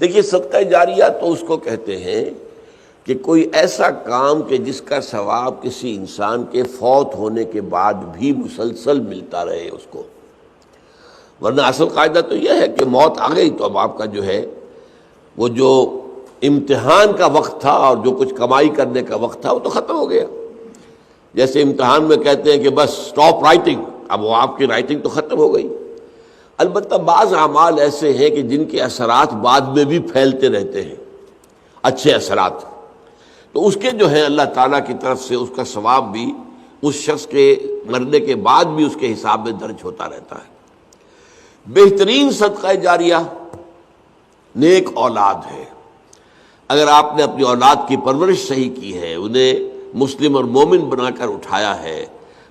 دیکھیے صدقہ جاریہ تو اس کو کہتے ہیں کہ کوئی ایسا کام کہ جس کا ثواب کسی انسان کے فوت ہونے کے بعد بھی مسلسل ملتا رہے اس کو، ورنہ اصل قاعدہ تو یہ ہے کہ موت آ گئی تو اب آپ کا جو ہے وہ جو امتحان کا وقت تھا اور جو کچھ کمائی کرنے کا وقت تھا وہ تو ختم ہو گیا۔ جیسے امتحان میں کہتے ہیں کہ بس سٹاپ رائٹنگ، اب وہ آپ کی رائٹنگ تو ختم ہو گئی۔ البتہ بعض اعمال ایسے ہیں کہ جن کے اثرات بعد میں بھی پھیلتے رہتے ہیں، اچھے اثرات، تو اس کے جو ہے اللہ تعالیٰ کی طرف سے اس کا ثواب بھی اس شخص کے مرنے کے بعد بھی اس کے حساب میں درج ہوتا رہتا ہے۔ بہترین صدقہ جاریہ نیک اولاد ہے۔ اگر آپ نے اپنی اولاد کی پرورش صحیح کی ہے، انہیں مسلم اور مومن بنا کر اٹھایا ہے،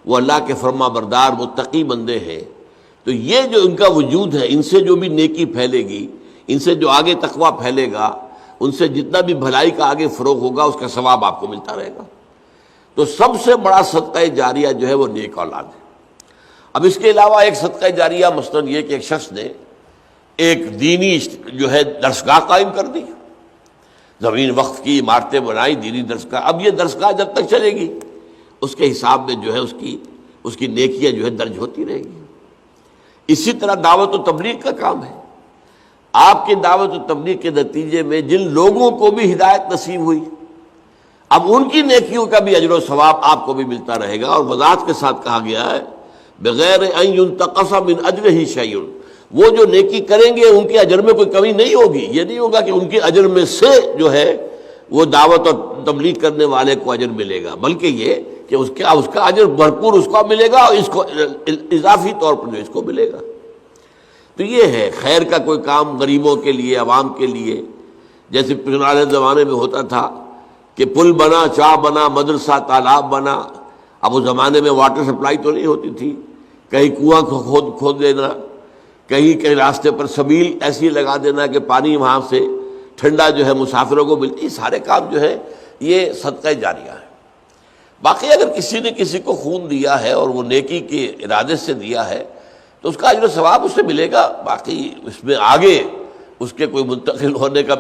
وہ اللہ کے فرما بردار متقی بندے ہیں، تو یہ جو ان کا وجود ہے، ان سے جو بھی نیکی پھیلے گی، ان سے جو آگے تقویٰ پھیلے گا، ان سے جتنا بھی بھلائی کا آگے فروغ ہوگا اس کا ثواب آپ کو ملتا رہے گا۔ تو سب سے بڑا صدقہ جاریہ جو ہے وہ نیک اولاد ہے۔ اب اس کے علاوہ ایک صدقہ جاریہ مثلاً یہ کہ ایک شخص نے ایک دینی جو ہے درسگاہ قائم کر دی، زمین وقف کی، عمارتیں بنائی، دینی درسگاہ، اب یہ درسگاہ جب تک چلے گی اس کے حساب میں جو ہے اس کی نیکیاں جو ہے درج ہوتی رہے گی۔ اسی طرح دعوت و تبلیغ کا کام ہے۔ آپ کی دعوت و تبلیغ کے نتیجے میں جن لوگوں کو بھی ہدایت نصیب ہوئی، اب ان کی نیکیوں کا بھی اجر و ثواب آپ کو بھی ملتا رہے گا، اور وضاحت کے ساتھ کہا گیا ہے بغیر ان ينتقص من اجرہ شیء، وہ جو نیکی کریں گے ان کے اجر میں کوئی کمی نہیں ہوگی۔ یہ نہیں ہوگا کہ ان کے اجر میں سے جو ہے وہ دعوت اور تبلیغ کرنے والے کو اجر ملے گا، بلکہ یہ کہ اس کا اجر بھرپور اس کو ملے گا اور اس کو اضافی طور پر جو اس کو ملے گا۔ تو یہ ہے خیر کا کوئی کام غریبوں کے لیے، عوام کے لیے، جیسے پرانے زمانے میں ہوتا تھا کہ پل بنا، چاہ بنا، مدرسہ، تالاب بنا۔ اب اس زمانے میں واٹر سپلائی تو نہیں ہوتی تھی، کہیں کنواں کھود دینا، کہیں راستے پر سبیل ایسی لگا دینا کہ پانی وہاں سے ٹھنڈا جو ہے مسافروں کو ملتی، سارے کام جو ہے یہ صدقہ جاریہ ہے۔ باقی اگر کسی نے کسی کو خون دیا ہے اور وہ نیکی کے ارادے سے دیا ہے تو اس کا اجر و ثواب اس سے ملے گا، باقی اس میں آگے اس کے کوئی منتقل ہونے کا